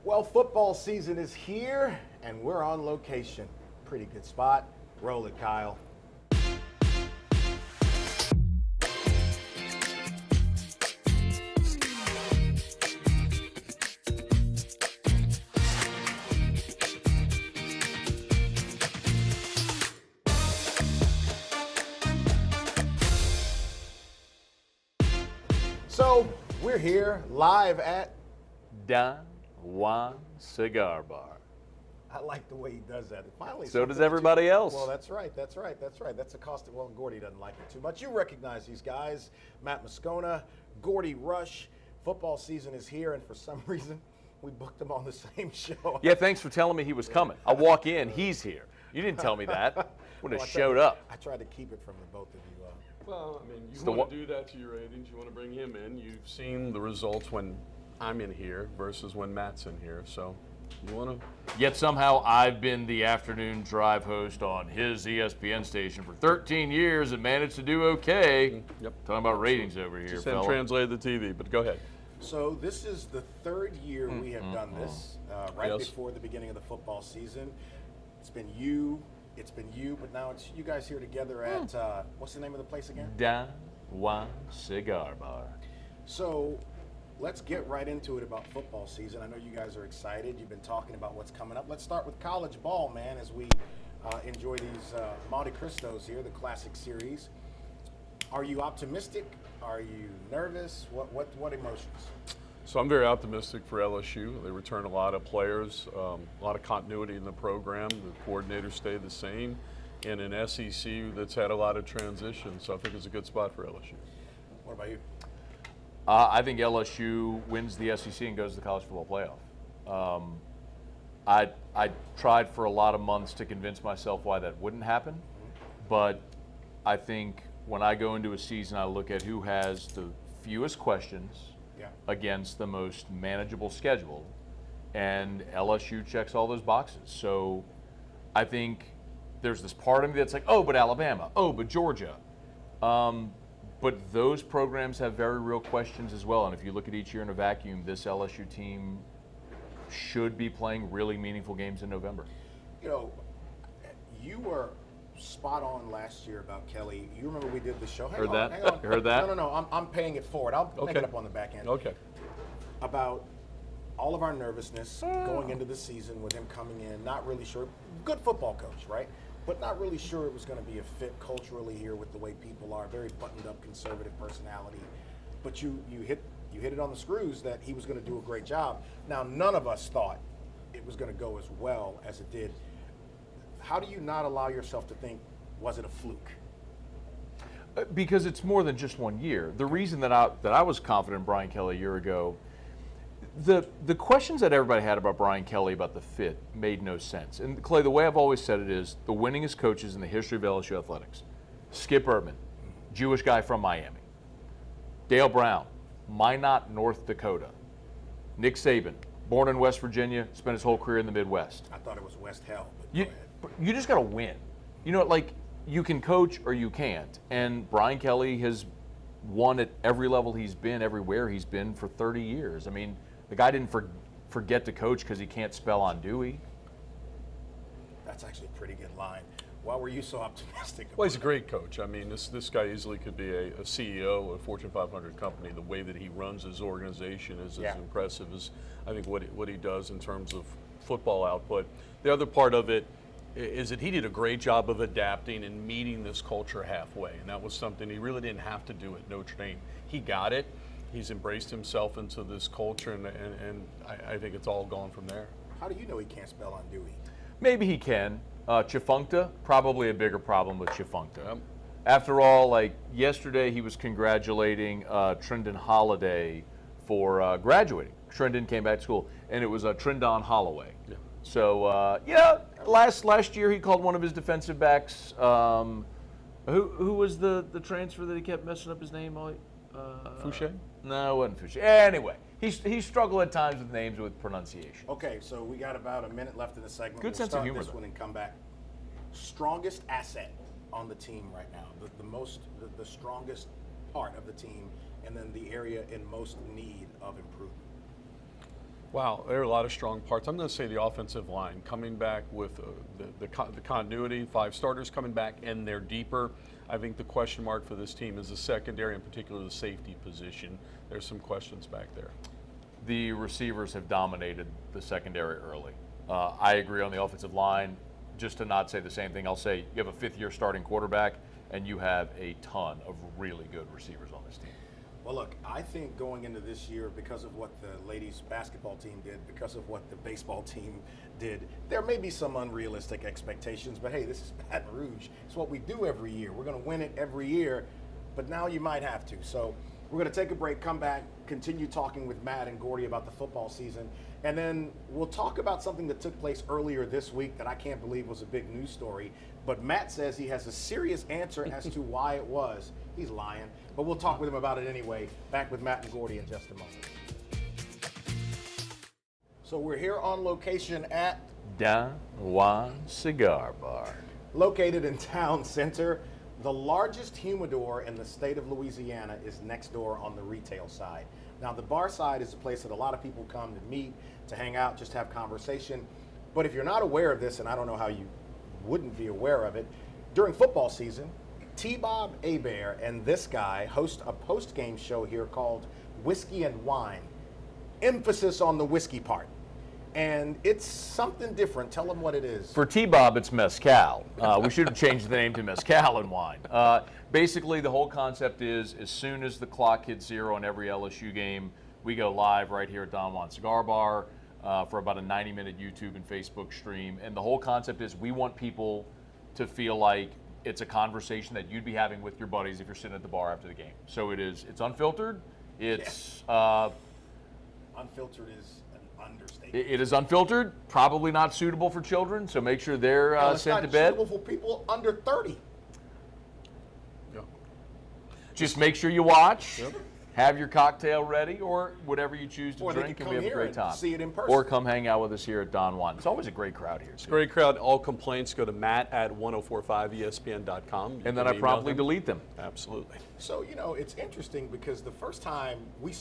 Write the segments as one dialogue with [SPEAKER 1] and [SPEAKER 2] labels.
[SPEAKER 1] Well, football season is here, and we're on location. Pretty good spot. Roll it, Kyle. So, we're here live at.
[SPEAKER 2] Don Juan Cigar Bar.
[SPEAKER 1] I like the way he does that. Finally,
[SPEAKER 2] So does everybody else.
[SPEAKER 1] Well, that's right. That's a cost. Well, Gordy doesn't like it too much. You recognize these guys: Matt Moscona, Gordy Rush. Football season is here, and for some reason, we booked them on the same show.
[SPEAKER 2] Yeah, thanks for telling me he was coming. I walk in, he's here. You didn't tell me that. Would have showed up.
[SPEAKER 1] I tried to keep it from the both of you.
[SPEAKER 3] Well, I mean, you want to do that to your ratings. You want to bring him in. You've seen the results when I'm in here versus when Matt's in here. So you want to.
[SPEAKER 2] Yet somehow I've been the afternoon drive host on his ESPN station for 13 years and managed to do okay.
[SPEAKER 3] Yep.
[SPEAKER 2] Talking about ratings over here,
[SPEAKER 3] Just
[SPEAKER 2] fella.
[SPEAKER 3] translated the TV, but go ahead.
[SPEAKER 1] So this is the third year we have done this, right
[SPEAKER 3] Yes.
[SPEAKER 1] before the beginning of the football season. It's been you, but now it's you guys here together at, what's the name of the place again?
[SPEAKER 2] Don Juan Cigar Bar.
[SPEAKER 1] So let's get right into it about football season. I know you guys are excited. You've been talking about what's coming up. Let's start with college ball, man, as we enjoy these Monte Cristos here, the Classic Series. Are you optimistic? Are you nervous? What emotions?
[SPEAKER 3] So I'm very optimistic for LSU. They return a lot of players, a lot of continuity in the program. The coordinators stay the same, and an SEC that's had a lot of transition. So I think it's a good spot for LSU.
[SPEAKER 1] What about you?
[SPEAKER 2] I think LSU wins the SEC and goes to the college football playoff. I tried for a lot of months to convince myself why that wouldn't happen, but I think when I go into a season, I look at who has the fewest questions against the most manageable schedule, and LSU checks all those boxes. So I think there's this part of me that's like, oh, but Alabama, oh, but Georgia. But those programs have very real questions as well. And if you look at each year in a vacuum, this LSU team should be playing really meaningful games in November.
[SPEAKER 1] You know, you were spot on last year about Kelly. You remember we did the show. Hang on.
[SPEAKER 2] You heard that?
[SPEAKER 1] No. I'm paying it forward. I'll make
[SPEAKER 3] Okay.
[SPEAKER 1] it up on the back end.
[SPEAKER 3] Okay.
[SPEAKER 1] About all of our nervousness going into the season with him coming in, not really sure. Good football coach, right? But not really sure it was going to be a fit culturally here with the way people are. Very buttoned up, conservative personality. But you hit it on the screws that he was going to do a great job. Now, none of us thought it was going to go as well as it did. How do you not allow yourself to think, was it a fluke?
[SPEAKER 2] Because it's more than just 1 year. The reason that I was confident in Brian Kelly a year ago, the questions that everybody had about Brian Kelly about the fit made no sense. And Clay, the way I've always said it is the winningest coaches in the history of LSU athletics: Skip Urban, Jewish guy from Miami; Dale Brown, Minot, North Dakota; Nick Saban, born in West Virginia, spent his whole career in the Midwest.
[SPEAKER 1] I thought it was West Hell, but go ahead.
[SPEAKER 2] You just got to win. You know, like, you can coach or you can't. And Brian Kelly has won at every level he's been, everywhere he's been for 30 years. I mean, the guy didn't forget to coach because he can't spell on Dewey.
[SPEAKER 1] That's actually a pretty good line. Why were you so optimistic?
[SPEAKER 3] Well, he's a great coach. I mean, this guy easily could be a CEO of a Fortune 500 company. The way that he runs his organization is as impressive as I think what he does in terms of football output. The other part of it is that he did a great job of adapting and meeting this culture halfway, and that was something he really didn't have to do at Notre Dame. He got it. He's embraced himself into this culture, and I think it's all gone from there.
[SPEAKER 1] How do you know he can't spell on Dewey?
[SPEAKER 2] Maybe he can. Chifuncta, probably a bigger problem with Chifuncta.
[SPEAKER 3] Yep.
[SPEAKER 2] After all, like yesterday, he was congratulating Trendon Holiday for graduating. Trendon came back to school, and it was Trendon Holloway.
[SPEAKER 3] Yeah.
[SPEAKER 2] So last year he called one of his defensive backs. Who was the transfer that he kept messing up his name?
[SPEAKER 3] Fouché?
[SPEAKER 2] No, it wasn't Fouché. Anyway, he struggled at times with names with pronunciation.
[SPEAKER 1] Okay, so we got about a minute left in the segment.
[SPEAKER 2] Good sense of humor,
[SPEAKER 1] This
[SPEAKER 2] though.
[SPEAKER 1] one and come back. Strongest asset on the team right now, the strongest part of the team, and then the area in most need of improvement.
[SPEAKER 3] Wow, there are a lot of strong parts. I'm going to say the offensive line coming back with the continuity, 5 starters coming back, and they're deeper. I think the question mark for this team is the secondary, in particular the safety position. There's some questions back there.
[SPEAKER 2] The receivers have dominated the secondary early. I agree on the offensive line. Just to not say the same thing, I'll say you have a 5th-year starting quarterback, and you have a ton of really good receivers on this team.
[SPEAKER 1] Well, look, I think going into this year, because of what the ladies basketball team did, because of what the baseball team did, there may be some unrealistic expectations, but hey, this is Baton Rouge. It's what we do every year. We're going to win it every year, but now you might have to. So we're going to take a break, come back, continue talking with Matt and Gordy about the football season, and then we'll talk about something that took place earlier this week that I can't believe was a big news story, but Matt says he has a serious answer as to why it was. He's lying, but we'll talk with him about it anyway. Back with Matt and Gordy in just a moment. So we're here on location at
[SPEAKER 2] Don Juan Cigar Bar.
[SPEAKER 1] located in Town Center. The largest humidor in the state of Louisiana is next door on the retail side. Now, the bar side is a place that a lot of people come to meet, to hang out, just have conversation. But if you're not aware of this, and I don't know how you wouldn't be aware of it, during football season, T-Bob Hebert and this guy host a post-game show here called Whiskey and Wine. Emphasis on the whiskey part. And it's something different. Tell them what it is.
[SPEAKER 2] For T-Bob, it's Mezcal. We should have changed the name to Mezcal and Wine. Basically, the whole concept is as soon as the clock hits 0 on every LSU game, we go live right here at Don Juan Cigar Bar for about a 90-minute YouTube and Facebook stream. And the whole concept is we want people to feel like it's a conversation that you'd be having with your buddies if you're sitting at the bar after the game. So it's unfiltered. It's
[SPEAKER 1] Unfiltered is an understatement.
[SPEAKER 2] it is unfiltered, probably not suitable for children, so make sure they're
[SPEAKER 1] It's
[SPEAKER 2] sent
[SPEAKER 1] not
[SPEAKER 2] to bed.
[SPEAKER 1] suitable for people under 30.
[SPEAKER 3] Yeah.
[SPEAKER 2] Just make sure you watch,
[SPEAKER 3] Yep.
[SPEAKER 2] have your cocktail ready, or whatever you choose to
[SPEAKER 1] Or they
[SPEAKER 2] drink,
[SPEAKER 1] can
[SPEAKER 2] and we
[SPEAKER 1] come
[SPEAKER 2] have a
[SPEAKER 1] here
[SPEAKER 2] great
[SPEAKER 1] and
[SPEAKER 2] time.
[SPEAKER 1] see it in person.
[SPEAKER 2] Or come hang out with us here at Don Juan. It's always a great crowd here. Too.
[SPEAKER 3] Great crowd. All complaints go to matt@1045espn.com. You
[SPEAKER 2] And then
[SPEAKER 3] can
[SPEAKER 2] I
[SPEAKER 3] email
[SPEAKER 2] promptly
[SPEAKER 3] him.
[SPEAKER 2] delete them.
[SPEAKER 3] Absolutely.
[SPEAKER 1] So, it's interesting because the first time when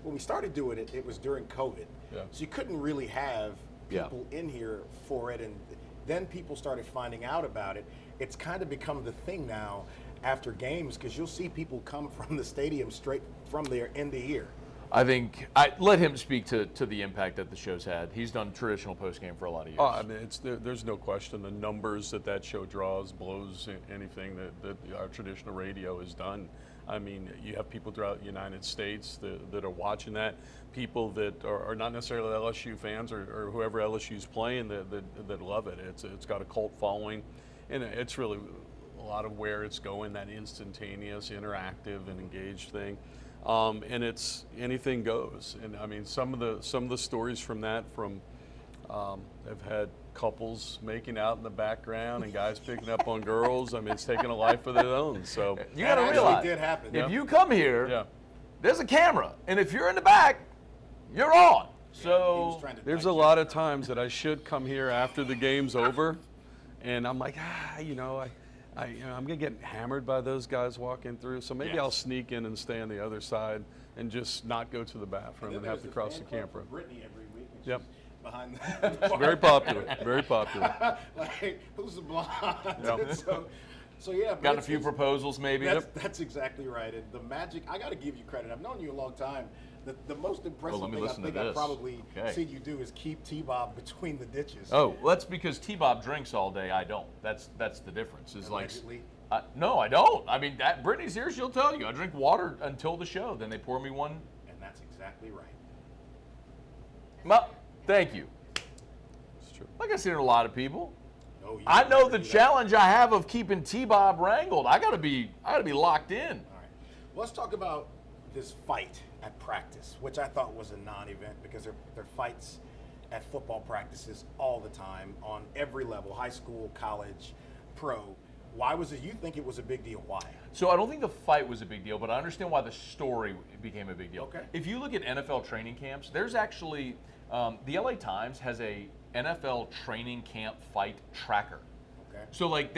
[SPEAKER 1] we started doing it, it was during COVID.
[SPEAKER 3] Yeah.
[SPEAKER 1] So you couldn't really have
[SPEAKER 2] Yeah.
[SPEAKER 1] people in here for it. And then people started finding out about it. It's kind of become the thing now after games because you'll see people come from the stadium straight from there into here.
[SPEAKER 2] I think I let him speak to the impact that the show's had. He's done traditional postgame for a lot of years.
[SPEAKER 3] Oh, I mean, there's no question. The numbers that show draws blows anything that our traditional radio has done. I mean, you have people throughout the United States that are watching that. People that are not necessarily LSU fans or whoever LSU's playing that love it. It's got a cult following, and it's really a lot of where it's going. That instantaneous, interactive, and engaged thing. And it's anything goes. And I mean, some of the stories from that have had couples making out in the background and guys picking up on girls. I mean, it's taken a life of their own. So
[SPEAKER 2] You got to
[SPEAKER 1] That actually
[SPEAKER 2] realize,
[SPEAKER 1] did happen.
[SPEAKER 2] if
[SPEAKER 1] Yeah.
[SPEAKER 2] you come here,
[SPEAKER 3] yeah,
[SPEAKER 2] there's a camera, and if you're in the back, you're on.
[SPEAKER 1] He
[SPEAKER 2] So
[SPEAKER 1] was trying to
[SPEAKER 3] there's a lot of times that I should come here after the game's over, and I'm like, I'm gonna get hammered by those guys walking through. So maybe
[SPEAKER 2] Yes.
[SPEAKER 3] I'll sneak in and stay on the other side and just not go to the bathroom and have to cross the camper.
[SPEAKER 1] Brittany every week. and
[SPEAKER 3] Yep.
[SPEAKER 1] she's Behind the bar.
[SPEAKER 3] Very popular. Very popular.
[SPEAKER 1] Like, who's the blonde?
[SPEAKER 3] Yeah.
[SPEAKER 1] so yeah. but
[SPEAKER 2] Gotten a
[SPEAKER 1] it's-
[SPEAKER 2] few
[SPEAKER 1] it's-
[SPEAKER 2] proposals, maybe.
[SPEAKER 1] That's exactly right. And the magic, I got to give you credit. I've known you a long time. The most impressive
[SPEAKER 2] let me
[SPEAKER 1] thing I
[SPEAKER 2] listen to
[SPEAKER 1] think I've
[SPEAKER 2] this.
[SPEAKER 1] probably
[SPEAKER 2] Okay.
[SPEAKER 1] seen you do is keep T-Bob between the ditches.
[SPEAKER 2] Oh, well, that's because T-Bob drinks all day. I don't. That's the difference. Is like,
[SPEAKER 1] Allegedly.
[SPEAKER 2] no, I don't. I mean, that Brittany's here. She'll tell you. I drink water until the show. Then they pour me one.
[SPEAKER 1] And that's exactly right.
[SPEAKER 2] Thank you.
[SPEAKER 3] It's true.
[SPEAKER 2] Like I said to a lot of people,
[SPEAKER 1] No, you
[SPEAKER 2] I
[SPEAKER 1] would
[SPEAKER 2] know
[SPEAKER 1] never
[SPEAKER 2] the
[SPEAKER 1] do that.
[SPEAKER 2] challenge I have of keeping T-Bob wrangled. I gotta be locked in.
[SPEAKER 1] All right. Let's talk about this fight at practice, which I thought was a non-event because there are fights at football practices all the time on every level, high school, college, pro. Why was it? You think it was a big deal? Why?
[SPEAKER 2] So I don't think the fight was a big deal, but I understand why the story became a big deal.
[SPEAKER 1] Okay.
[SPEAKER 2] If you look at NFL training camps, there's actually the LA Times has a NFL training camp fight tracker.
[SPEAKER 1] Okay.
[SPEAKER 2] So like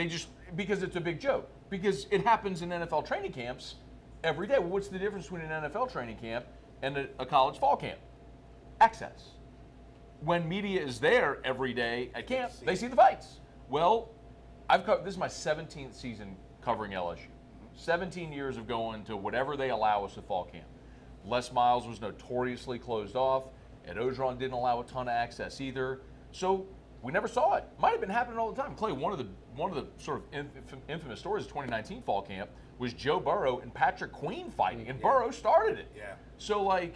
[SPEAKER 2] because it's a big joke because it happens in NFL training camps every day. Well, what's the difference between an NFL training camp and a college fall camp? access. When media is there every day at camp, they see the fights. Well, this is my 17th season covering LSU. 17 years of going to whatever they allow us at fall camp. Les Miles was notoriously closed off. Ed Ogeron didn't allow a ton of access either. So we never saw it. Might have been happening all the time. Clay, one of the sort of infamous stories of 2019 fall camp was Joe Burrow and Patrick Queen fighting, and Burrow started it.
[SPEAKER 1] Yeah.
[SPEAKER 2] So like,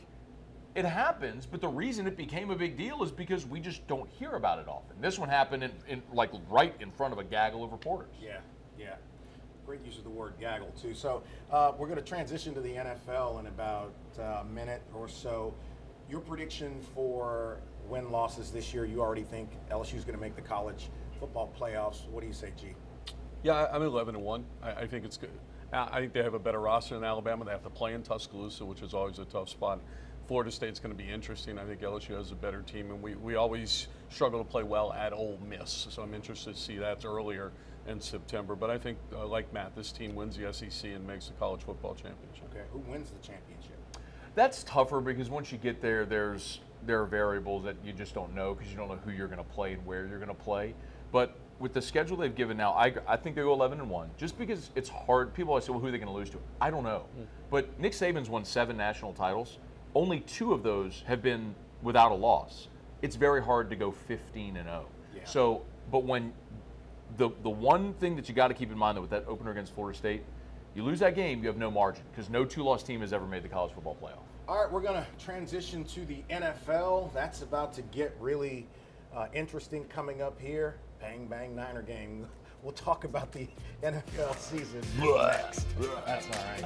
[SPEAKER 2] it happens, but the reason it became a big deal is because we just don't hear about it often. This one happened in like right in front of a gaggle of reporters.
[SPEAKER 1] Yeah, yeah. Great use of the word gaggle, too. So we're going to transition to the NFL in about a minute or so. Your prediction for win-losses this year, you already think LSU is going to make the college football playoffs. What do you say, G?
[SPEAKER 3] Yeah, I'm 11-1. I think it's good. I think they have a better roster than Alabama. They have to play in Tuscaloosa, which is always a tough spot. Florida State's going to be interesting. I think LSU has a better team, and we always struggle to play well at Ole Miss. So I'm interested to see that earlier in September. But I think, like Matt, this team wins the SEC and makes the college football championship.
[SPEAKER 1] Okay, who wins the championship?
[SPEAKER 2] That's tougher because once you get there, there are variables that you just don't know because you don't know who you're going to play and where you're going to play. But with the schedule they've given now, I think they go 11-1. Just because it's hard. People always say, well, who are they going to lose to? I don't know. But Nick Saban's won 7 national titles. Only 2 of those have been without a loss. It's very hard to go 15-0.
[SPEAKER 1] Yeah.
[SPEAKER 2] So, but when the one thing that you got to keep in mind, though, with that opener against Florida State, you lose that game, you have no margin because no 2-loss team has ever made the college football playoff.
[SPEAKER 1] All right, we're going to transition to the NFL. That's about to get really interesting coming up here. Bang, bang, Niner game. We'll talk about the NFL season next. That's all right.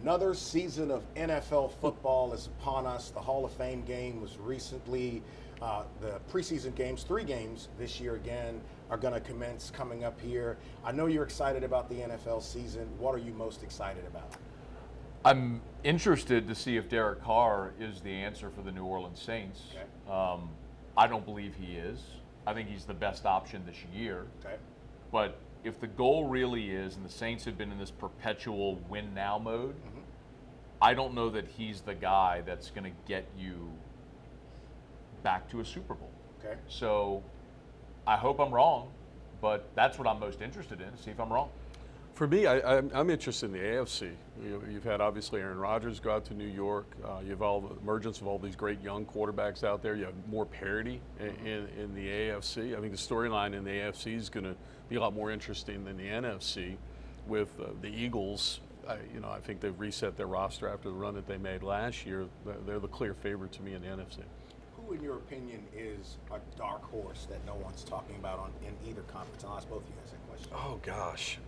[SPEAKER 1] Another season of NFL football is upon us. The Hall of Fame game was recently. The preseason games, 3 games this year again, are going to commence coming up here. I know you're excited about the NFL season. What are you most excited about?
[SPEAKER 2] I'm interested to see if Derek Carr is the answer for the New Orleans Saints.
[SPEAKER 1] Okay.
[SPEAKER 2] I don't believe he is. I think he's the best option this year.
[SPEAKER 1] Okay.
[SPEAKER 2] But if the goal really is, and the Saints have been in this perpetual win-now mode, I don't know that he's the guy that's going to get you back to a Super Bowl.
[SPEAKER 1] Okay.
[SPEAKER 2] So I hope I'm wrong, but that's what I'm most interested in, to see if I'm wrong.
[SPEAKER 3] For me, I'm interested in the AFC. You've had obviously Aaron Rodgers go out to New York. You have all the emergence of all these great young quarterbacks out there. You have more parity in the AFC. I think the storyline in the AFC is going to be a lot more interesting than the NFC with the Eagles. I think they've reset their roster after the run that they made last year. They're the clear favorite to me in the NFC.
[SPEAKER 1] Who, in your opinion, is a dark horse that no one's talking about in either conference? I'll ask both of you guys that question.
[SPEAKER 3] Oh gosh.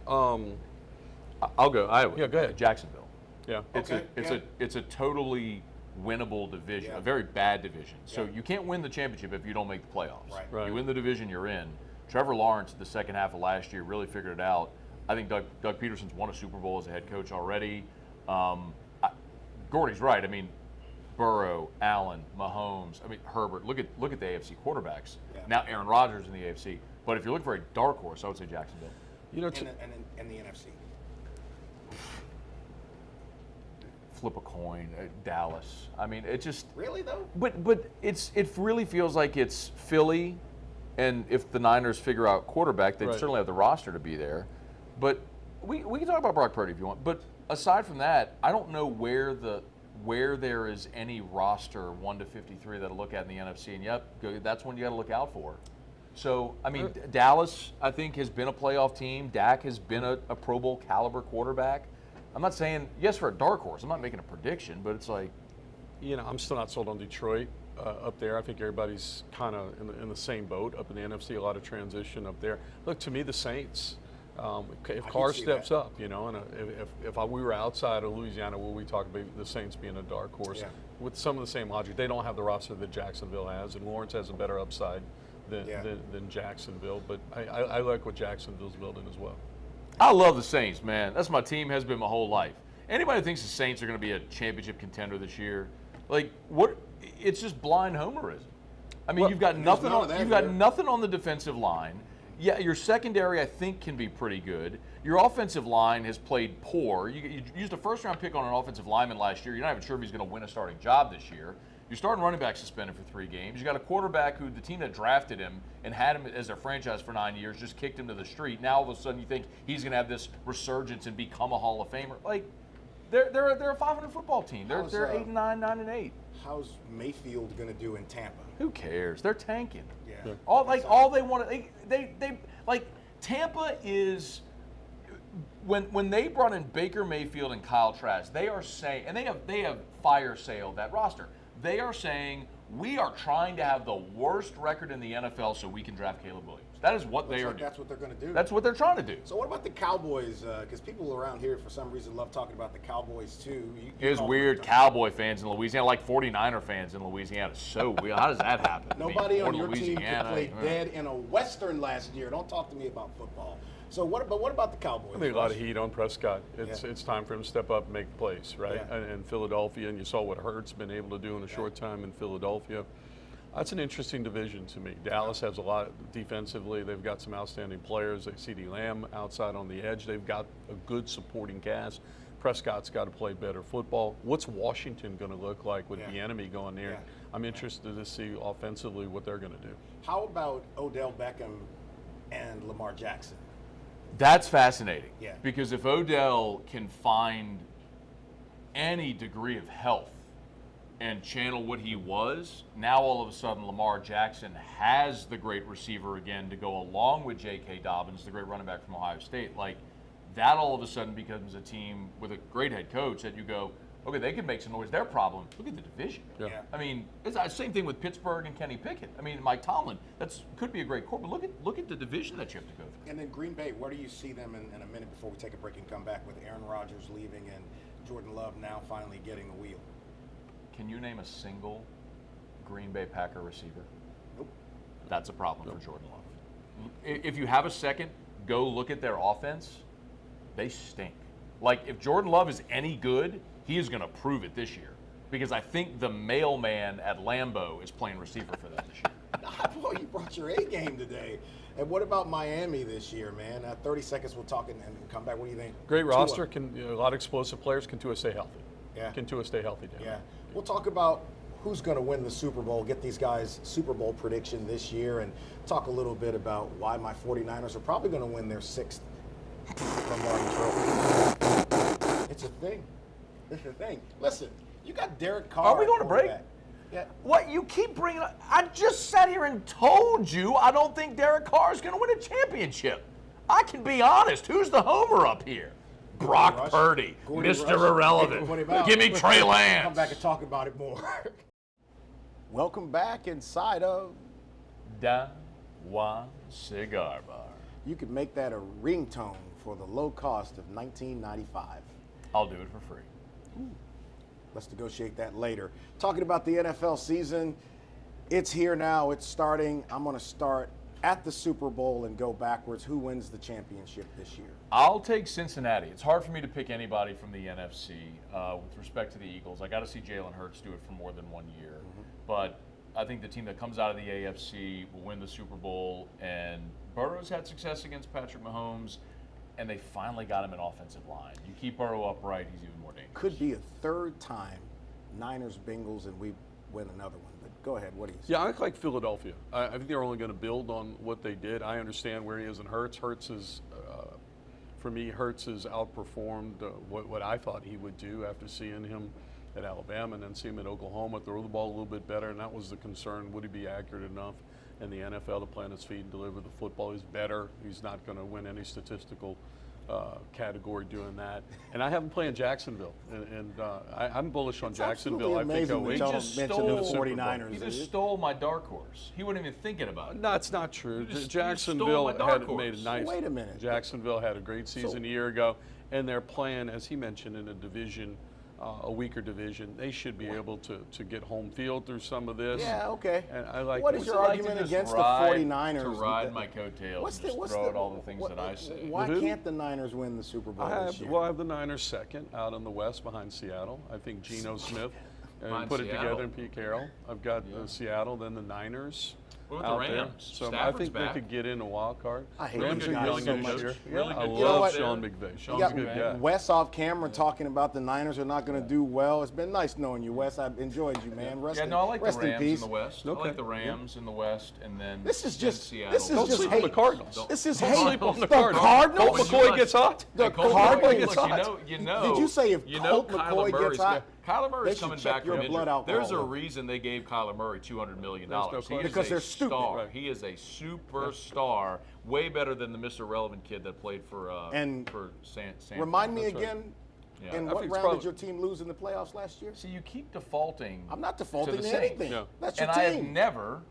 [SPEAKER 2] I'll go.
[SPEAKER 3] Yeah, go ahead.
[SPEAKER 2] Jacksonville.
[SPEAKER 3] Yeah.
[SPEAKER 2] It's a totally winnable division,
[SPEAKER 1] Yeah.
[SPEAKER 2] a very bad division. So
[SPEAKER 1] Yeah.
[SPEAKER 2] you can't win the championship if you don't make the playoffs.
[SPEAKER 1] Right.
[SPEAKER 2] You win the division you're in. Trevor Lawrence, the second half of last year, really figured it out. I think Doug Peterson's won a Super Bowl as a head coach already. Gordy's right. I mean, Burrow, Allen, Mahomes. I mean, Herbert. Look at the AFC quarterbacks.
[SPEAKER 1] Yeah.
[SPEAKER 2] Now Aaron Rodgers in the AFC. But if you're looking for a dark horse, I would say Jacksonville.
[SPEAKER 3] You know,
[SPEAKER 1] And the NFC.
[SPEAKER 2] Flip a coin, Dallas. I mean, it just.
[SPEAKER 1] Really though?
[SPEAKER 2] But it really feels like it's Philly, and if the Niners figure out quarterback, they
[SPEAKER 3] Right.
[SPEAKER 2] certainly have the roster to be there. But we can talk about Brock Purdy if you want. But aside from that, I don't know where there is any roster 1 to 53 that'll look at in the NFC, and that's one you got to look out for. So I mean, Dallas I think has been a playoff team. Dak has been a Pro Bowl caliber quarterback. I'm not saying yes for a dark horse. I'm not making a prediction, but it's like.
[SPEAKER 3] I'm still not sold on Detroit up there. I think everybody's kind of in the same boat up in the NFC. A lot of transition up there. Look, to me, the Saints. If Carr steps up, and if we were outside of Louisiana, will we talk about the Saints being a dark horse?
[SPEAKER 1] Yeah.
[SPEAKER 3] With some of the same logic, they don't have the roster that Jacksonville has, and Lawrence has a better upside than Jacksonville. But I like what Jacksonville's building as well.
[SPEAKER 2] I love the Saints, man. That's my team, has been my whole life. Anybody who thinks the Saints are going to be a championship contender this year, like what? It's just blind homerism. I mean,
[SPEAKER 1] Well,
[SPEAKER 2] you've got
[SPEAKER 1] there's
[SPEAKER 2] nothing
[SPEAKER 1] none
[SPEAKER 2] on
[SPEAKER 1] of that here.
[SPEAKER 2] nothing on the defensive line. Yeah, your secondary, I think, can be pretty good. Your offensive line has played poor. You used a first-round pick on an offensive lineman last year. You're not even sure if he's going to win a starting job this year. Your starting running back suspended for 3 games. You got a quarterback who the team that drafted him and had him as their franchise for 9 years just kicked him to the street. Now all of a sudden you think he's going to have this resurgence and become a Hall of Famer. Like, they're a 500 football team. They're 8-9, 9-8.
[SPEAKER 1] How's Mayfield going to do in Tampa?
[SPEAKER 2] Who cares? They're tanking.
[SPEAKER 1] Yeah.
[SPEAKER 2] All they want to they like Tampa is when they brought in Baker Mayfield and Kyle Trask, they are saying, and they have fire sailed that roster. They are saying we are trying to have the worst record in the NFL so we can draft Caleb Williams. That is what they are doing.
[SPEAKER 1] That's what they're going to do.
[SPEAKER 2] That's what they're trying to do.
[SPEAKER 1] So what about the Cowboys? Because people around here, for some reason, love talking about the Cowboys too.
[SPEAKER 2] It was weird. Cowboy fans in Louisiana, like 49er fans in Louisiana. So weird. How does that happen?
[SPEAKER 1] Nobody on your team
[SPEAKER 2] Louisiana,
[SPEAKER 1] could play dead in a Western last year. Don't talk to me about football. So what about the Cowboys?
[SPEAKER 3] I think a lot of heat on Prescott. It's
[SPEAKER 1] Yeah.
[SPEAKER 3] it's time for him to step up and make plays, right?
[SPEAKER 1] Yeah.
[SPEAKER 3] And Philadelphia, and you saw what Hurts been able to do in a short time in Philadelphia. That's an interesting division to me. Dallas has a lot defensively. They've got some outstanding players. Like CeeDee Lamb outside on the edge. They've got a good supporting cast. Prescott's got to play better football. What's Washington going to look like with the enemy going there?
[SPEAKER 1] Yeah.
[SPEAKER 3] I'm interested to see offensively what they're going to do.
[SPEAKER 1] How about Odell Beckham and Lamar Jackson?
[SPEAKER 2] That's fascinating.
[SPEAKER 1] Yeah.
[SPEAKER 2] Because if Odell can find any degree of health and channel what he was, now all of a sudden Lamar Jackson has the great receiver again to go along with J.K. Dobbins, the great running back from Ohio State. Like, that all of a sudden becomes a team with a great head coach that you go, okay, they can make some noise. Their problem, look at the division.
[SPEAKER 3] Yeah.
[SPEAKER 1] Yeah.
[SPEAKER 2] I mean, it's the same thing with Pittsburgh and Kenny Pickett. I mean, Mike Tomlin, could be a great core, but look at the division that you have to go through.
[SPEAKER 1] And then Green Bay, where do you see them in a minute before we take a break and come back with Aaron Rodgers leaving and Jordan Love now finally getting the wheel?
[SPEAKER 2] Can you name a single Green Bay Packer receiver?
[SPEAKER 1] Nope.
[SPEAKER 2] That's a problem for Jordan Love. If you have a second, go look at their offense. They stink. Like, if Jordan Love is any good, he is going to prove it this year. Because I think the mailman at Lambeau is playing receiver for them this year.
[SPEAKER 1] Boy, you brought your A game today. And what about Miami this year, man? 30 seconds, we'll talk and come back. What do you think?
[SPEAKER 3] Great
[SPEAKER 1] Tua.
[SPEAKER 3] roster. A lot of explosive players. Can Tua stay healthy?
[SPEAKER 1] Yeah.
[SPEAKER 3] Can Tua stay healthy, Dan?
[SPEAKER 1] Yeah. We'll talk about who's going to win the Super Bowl, get these guys' Super Bowl prediction this year, and talk a little bit about why my 49ers are probably going to win their 6th Lombardi Trophy. It's a thing. It's a thing. Listen, you got Derek Carr.
[SPEAKER 2] Are we going to break?
[SPEAKER 1] quarterback. Yeah.
[SPEAKER 2] What? You keep bringing up. I just sat here and told you I don't think Derek Carr is going to win a championship. I can be honest. Who's the homer up here? Brock
[SPEAKER 1] Rush.
[SPEAKER 2] Purdy,
[SPEAKER 1] Gordon
[SPEAKER 2] Mr.
[SPEAKER 1] Rush.
[SPEAKER 2] Irrelevant.
[SPEAKER 1] What about-
[SPEAKER 2] Give me Trey Lance.
[SPEAKER 1] Come back and talk about it more. Welcome back inside of.
[SPEAKER 2] Don Juan Cigar Bar.
[SPEAKER 1] You could make that a ringtone for the low cost of $19.95.
[SPEAKER 2] I'll do it for free.
[SPEAKER 1] Let's negotiate that later. Talking about the NFL season, it's here now. It's starting. I'm going to start at the Super Bowl and go backwards. Who wins the championship this year?
[SPEAKER 2] I'll take Cincinnati. It's hard for me to pick anybody from the NFC with respect to the Eagles. I got to see Jalen Hurts do it for more than 1 year. But I think the team that comes out of the AFC will win the Super Bowl. And Burrow's had success against Patrick Mahomes, and they finally got him an offensive line. You keep Burrow upright, he's even more dangerous.
[SPEAKER 1] Could be a third time Niners, Bengals, and we win another one. But go ahead. What do you say?
[SPEAKER 3] Yeah, I like Philadelphia. I think they're only going to build on what they did. I understand where he is in Hurts. Hurts is, for me, Hurts has outperformed what I thought he would do after seeing him at Alabama and then see him at Oklahoma throw the ball a little bit better, and that was the concern. Would he be accurate enough in the NFL to plant his feet and deliver the football? He's better. He's not going to win any statistical category doing that. And I have him playing Jacksonville, and I'm bullish on
[SPEAKER 1] It's
[SPEAKER 3] Jacksonville. I
[SPEAKER 1] absolutely
[SPEAKER 3] think
[SPEAKER 1] amazing
[SPEAKER 3] they'll
[SPEAKER 1] that
[SPEAKER 3] win.
[SPEAKER 1] y'all
[SPEAKER 2] just
[SPEAKER 1] mentioned the
[SPEAKER 2] stole-
[SPEAKER 1] 49ers.
[SPEAKER 2] He just stole my dark horse. He wasn't even thinking about it.
[SPEAKER 3] No, it's not true.
[SPEAKER 2] You just stole
[SPEAKER 3] Jacksonville
[SPEAKER 2] my dark
[SPEAKER 3] had made a
[SPEAKER 2] horse.
[SPEAKER 3] nice.
[SPEAKER 1] Wait a minute.
[SPEAKER 3] Jacksonville had a great season a year ago, and they're playing, as he mentioned, in a division, a weaker division. They should be able to get home field through some of this.
[SPEAKER 1] Yeah, okay.
[SPEAKER 3] And I like.
[SPEAKER 1] What is
[SPEAKER 2] What's
[SPEAKER 1] your
[SPEAKER 2] it like
[SPEAKER 1] argument
[SPEAKER 2] to just
[SPEAKER 1] against the
[SPEAKER 2] ride-
[SPEAKER 1] 49ers?
[SPEAKER 2] To ride my coattails and just throw out all the things that I say.
[SPEAKER 1] Why
[SPEAKER 3] Who?
[SPEAKER 1] can't the Niners win the Super Bowl
[SPEAKER 3] I
[SPEAKER 1] this
[SPEAKER 3] have,
[SPEAKER 1] year?
[SPEAKER 3] well, I have the Niners second out in the West behind Seattle. I think Geno Smith
[SPEAKER 2] Behind
[SPEAKER 3] put it
[SPEAKER 2] Seattle.
[SPEAKER 3] together, and Pete Carroll. I've got Seattle, then the Niners.
[SPEAKER 2] What about
[SPEAKER 3] out
[SPEAKER 2] the
[SPEAKER 3] there.
[SPEAKER 2] Rams?
[SPEAKER 3] So I
[SPEAKER 2] Stafford's
[SPEAKER 3] think
[SPEAKER 2] back.
[SPEAKER 3] they could get in a wild card.
[SPEAKER 1] I hate
[SPEAKER 3] Rams
[SPEAKER 1] these
[SPEAKER 3] are
[SPEAKER 1] guys
[SPEAKER 3] young
[SPEAKER 1] so
[SPEAKER 3] this
[SPEAKER 1] much.
[SPEAKER 3] year.
[SPEAKER 2] Really
[SPEAKER 3] I
[SPEAKER 2] good
[SPEAKER 3] love
[SPEAKER 2] coach
[SPEAKER 3] Sean
[SPEAKER 2] there.
[SPEAKER 3] McVay.
[SPEAKER 1] You
[SPEAKER 3] Sean's
[SPEAKER 1] got
[SPEAKER 3] a good guy.
[SPEAKER 1] Wes off camera talking about the Niners are not going to do well. It's been nice knowing you, Wes. I've enjoyed you, man. Rest
[SPEAKER 2] Yeah,
[SPEAKER 1] in,
[SPEAKER 2] no, I like the
[SPEAKER 1] rest in
[SPEAKER 2] Rams in
[SPEAKER 1] peace.
[SPEAKER 2] the West. I
[SPEAKER 3] Okay.
[SPEAKER 2] like the Rams in the West, and then
[SPEAKER 1] This is
[SPEAKER 2] then
[SPEAKER 1] just
[SPEAKER 2] Seattle.
[SPEAKER 1] this is
[SPEAKER 3] Don't
[SPEAKER 1] just
[SPEAKER 3] sleep
[SPEAKER 1] hate.
[SPEAKER 3] on the Cardinals.
[SPEAKER 1] This is
[SPEAKER 2] Don't
[SPEAKER 1] hate.
[SPEAKER 2] sleep on
[SPEAKER 1] the
[SPEAKER 3] the Cardinals.
[SPEAKER 1] Cardinals.
[SPEAKER 3] Colt McCoy gets hot.
[SPEAKER 1] The
[SPEAKER 2] Colt
[SPEAKER 1] Cardinals
[SPEAKER 2] McCoy,
[SPEAKER 3] gets
[SPEAKER 2] look,
[SPEAKER 3] hot.
[SPEAKER 2] you know.
[SPEAKER 1] Did you say if
[SPEAKER 2] you know
[SPEAKER 1] Colt
[SPEAKER 2] Kyler
[SPEAKER 1] McCoy gets
[SPEAKER 2] Murray's
[SPEAKER 1] hot,
[SPEAKER 2] Kyler
[SPEAKER 1] they
[SPEAKER 2] Murray's
[SPEAKER 1] should
[SPEAKER 2] coming
[SPEAKER 1] check
[SPEAKER 2] back
[SPEAKER 1] your
[SPEAKER 2] from
[SPEAKER 1] blood
[SPEAKER 2] injury.
[SPEAKER 1] alcohol
[SPEAKER 2] There's a
[SPEAKER 1] level.
[SPEAKER 2] reason they gave Kyler Murray $200 million.
[SPEAKER 3] There's no
[SPEAKER 2] He is
[SPEAKER 3] question.
[SPEAKER 1] Because
[SPEAKER 2] a
[SPEAKER 1] they're stupid.
[SPEAKER 2] star.
[SPEAKER 3] Right.
[SPEAKER 2] He is a superstar, way better than the Mr. Relevant kid that played for
[SPEAKER 1] And
[SPEAKER 2] San
[SPEAKER 1] Remind me
[SPEAKER 3] That's right.
[SPEAKER 1] again,
[SPEAKER 2] Yeah.
[SPEAKER 1] in
[SPEAKER 2] I
[SPEAKER 1] what
[SPEAKER 3] think it's
[SPEAKER 1] round
[SPEAKER 3] probably-
[SPEAKER 1] did your team lose in the playoffs last year?
[SPEAKER 2] See, you keep defaulting.
[SPEAKER 1] I'm not
[SPEAKER 2] to
[SPEAKER 1] defaulting
[SPEAKER 2] the
[SPEAKER 1] to
[SPEAKER 2] Saints.
[SPEAKER 1] anything.
[SPEAKER 3] Yeah.
[SPEAKER 1] That's your
[SPEAKER 2] And I have
[SPEAKER 1] team.
[SPEAKER 2] never,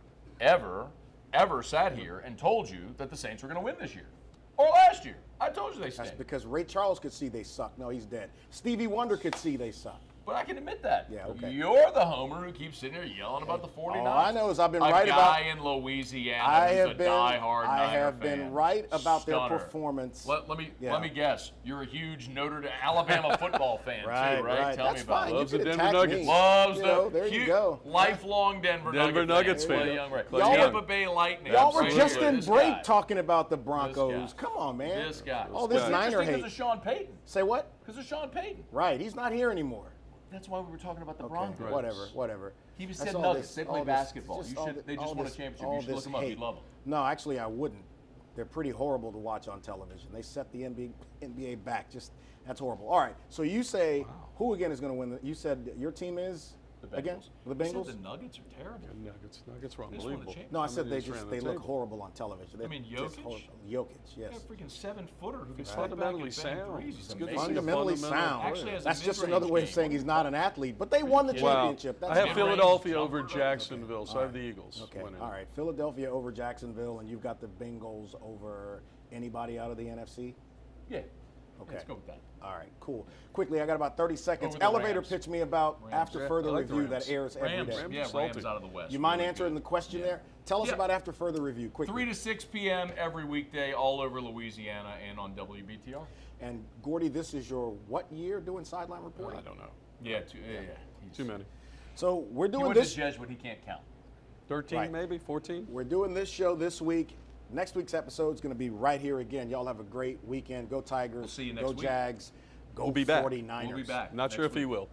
[SPEAKER 2] ever sat here and told you that the Saints were going to win this year or last year. I told you they
[SPEAKER 1] That's
[SPEAKER 2] stink.
[SPEAKER 1] because Ray Charles could see they suck. No, he's dead. Stevie Wonder could see they suck.
[SPEAKER 2] But I can admit that.
[SPEAKER 1] Yeah, okay.
[SPEAKER 2] You're the homer who keeps sitting there yelling about the 49ers.
[SPEAKER 1] All I know is I've been
[SPEAKER 2] a
[SPEAKER 1] right
[SPEAKER 2] guy
[SPEAKER 1] about.
[SPEAKER 2] in Louisiana
[SPEAKER 1] I
[SPEAKER 2] who's
[SPEAKER 1] have
[SPEAKER 2] a
[SPEAKER 1] been.
[SPEAKER 2] diehard
[SPEAKER 1] I
[SPEAKER 2] Niner
[SPEAKER 1] have been
[SPEAKER 2] fan.
[SPEAKER 1] right about their
[SPEAKER 2] Stunner.
[SPEAKER 1] performance.
[SPEAKER 2] Let me
[SPEAKER 1] Yeah.
[SPEAKER 2] guess. You're a huge Alabama football fan
[SPEAKER 1] Right,
[SPEAKER 2] too, right?
[SPEAKER 1] right.
[SPEAKER 2] Tell
[SPEAKER 1] That's
[SPEAKER 2] me about
[SPEAKER 1] fine.
[SPEAKER 2] it.
[SPEAKER 3] Loves
[SPEAKER 1] you
[SPEAKER 3] the
[SPEAKER 1] can
[SPEAKER 3] Denver
[SPEAKER 1] attack
[SPEAKER 3] Nuggets.
[SPEAKER 1] me.
[SPEAKER 2] Loves
[SPEAKER 1] You
[SPEAKER 2] the
[SPEAKER 1] know, there you
[SPEAKER 2] cute,
[SPEAKER 1] go.
[SPEAKER 2] lifelong Denver
[SPEAKER 3] Nuggets fan.
[SPEAKER 2] Clay Young, right?
[SPEAKER 3] Clay
[SPEAKER 2] Tampa
[SPEAKER 3] Young.
[SPEAKER 2] Bay Lightning.
[SPEAKER 1] Y'all were
[SPEAKER 2] right
[SPEAKER 1] just
[SPEAKER 2] here.
[SPEAKER 1] in
[SPEAKER 2] This
[SPEAKER 1] break
[SPEAKER 2] guy.
[SPEAKER 1] talking about the
[SPEAKER 2] This
[SPEAKER 1] Broncos.
[SPEAKER 2] guy.
[SPEAKER 1] Come on, man.
[SPEAKER 2] This guy.
[SPEAKER 1] All this
[SPEAKER 3] guy.
[SPEAKER 1] Niner
[SPEAKER 2] Because
[SPEAKER 1] hate.
[SPEAKER 2] of Sean Payton.
[SPEAKER 1] Say what?
[SPEAKER 2] Because of Sean Payton.
[SPEAKER 1] Right. He's not here anymore.
[SPEAKER 2] That's why we were talking about the
[SPEAKER 1] Okay,
[SPEAKER 2] Broncos.
[SPEAKER 1] whatever.
[SPEAKER 2] He was
[SPEAKER 1] That's
[SPEAKER 2] said
[SPEAKER 1] all
[SPEAKER 2] Nuggets.
[SPEAKER 1] this-
[SPEAKER 2] They play
[SPEAKER 1] all this-
[SPEAKER 2] basketball.
[SPEAKER 1] all
[SPEAKER 2] They just
[SPEAKER 1] all
[SPEAKER 2] won a
[SPEAKER 1] this-
[SPEAKER 2] championship.
[SPEAKER 1] all
[SPEAKER 2] You should
[SPEAKER 1] this
[SPEAKER 2] look them up.
[SPEAKER 1] hate.
[SPEAKER 2] You'd love them.
[SPEAKER 1] No, actually, I wouldn't. They're pretty horrible to watch on television. They set the NBA back. Just that's horrible. All right. So you say who again is going to win? You said your team is
[SPEAKER 2] The
[SPEAKER 1] again
[SPEAKER 2] Bengals.
[SPEAKER 1] the
[SPEAKER 2] You said
[SPEAKER 1] Bengals.
[SPEAKER 2] the Nuggets are terrible.
[SPEAKER 3] Nuggets were
[SPEAKER 2] They just won the
[SPEAKER 3] unbelievable.
[SPEAKER 2] championship.
[SPEAKER 1] No, I
[SPEAKER 3] I
[SPEAKER 1] said
[SPEAKER 3] mean,
[SPEAKER 1] they
[SPEAKER 3] just ran
[SPEAKER 1] they
[SPEAKER 3] the
[SPEAKER 1] look
[SPEAKER 3] table.
[SPEAKER 1] horrible on television.
[SPEAKER 2] I mean,
[SPEAKER 1] Just
[SPEAKER 2] Jokic?
[SPEAKER 1] horrible. Jokic, yes.
[SPEAKER 2] Yeah, freaking 7-footer who can
[SPEAKER 3] He's
[SPEAKER 2] step back
[SPEAKER 3] fundamentally
[SPEAKER 2] and bang
[SPEAKER 3] sound.
[SPEAKER 2] threes.
[SPEAKER 3] He's
[SPEAKER 2] It's
[SPEAKER 3] good to see
[SPEAKER 2] amazing.
[SPEAKER 3] the
[SPEAKER 1] Fundamentally
[SPEAKER 3] fundamental
[SPEAKER 1] sound.
[SPEAKER 2] Actually has a
[SPEAKER 1] That's just
[SPEAKER 2] mid-range
[SPEAKER 1] another way of
[SPEAKER 2] game.
[SPEAKER 1] saying he's not an athlete. But they won the
[SPEAKER 2] Wow.
[SPEAKER 1] championship.
[SPEAKER 3] I
[SPEAKER 1] That's
[SPEAKER 3] have
[SPEAKER 1] fine.
[SPEAKER 2] Mid-range
[SPEAKER 3] Philadelphia
[SPEAKER 2] jumper.
[SPEAKER 3] over Jacksonville, so I have the Eagles
[SPEAKER 1] Okay.
[SPEAKER 3] winning.
[SPEAKER 1] All right. Philadelphia over Jacksonville, and you've got the Bengals over anybody out of the NFC.
[SPEAKER 2] Yeah.
[SPEAKER 1] Okay.
[SPEAKER 2] Let's go with that.
[SPEAKER 1] All right, cool. Quickly, I got about 30 seconds.
[SPEAKER 2] Over the
[SPEAKER 1] Elevator
[SPEAKER 2] Rams.
[SPEAKER 1] pitch me about
[SPEAKER 2] Rams.
[SPEAKER 1] after
[SPEAKER 3] Yeah,
[SPEAKER 1] further
[SPEAKER 3] I like the
[SPEAKER 1] review
[SPEAKER 3] Rams.
[SPEAKER 1] that airs every
[SPEAKER 2] Rams,
[SPEAKER 1] day.
[SPEAKER 3] Rams
[SPEAKER 2] yeah,
[SPEAKER 3] are
[SPEAKER 2] Rams
[SPEAKER 3] salty.
[SPEAKER 2] out of the West.
[SPEAKER 1] You mind
[SPEAKER 2] Really
[SPEAKER 1] answering
[SPEAKER 2] good.
[SPEAKER 1] the question
[SPEAKER 2] Yeah.
[SPEAKER 1] there? Tell us
[SPEAKER 2] Yeah.
[SPEAKER 1] about after further review quickly.
[SPEAKER 2] 3 to 6 p.m. every weekday all over Louisiana and on WBTR.
[SPEAKER 1] And Gordy, this is your what year doing sideline reporting?
[SPEAKER 3] I don't know.
[SPEAKER 2] Yeah, He's,
[SPEAKER 3] Too many.
[SPEAKER 1] So we're
[SPEAKER 2] He
[SPEAKER 1] doing
[SPEAKER 2] went
[SPEAKER 1] this.
[SPEAKER 2] to Jesuit. He can't count.
[SPEAKER 3] 13
[SPEAKER 1] Right.
[SPEAKER 3] maybe, 14?
[SPEAKER 1] We're doing this show this week. Next week's episode is going to be right here again. Y'all have a great weekend. Go Tigers.
[SPEAKER 2] We'll see you next
[SPEAKER 1] Go
[SPEAKER 2] week.
[SPEAKER 1] Jags. Go
[SPEAKER 3] We'll be back.
[SPEAKER 1] 49ers.
[SPEAKER 2] We'll be back.
[SPEAKER 3] Not sure
[SPEAKER 2] next
[SPEAKER 3] if he
[SPEAKER 2] week.
[SPEAKER 3] will.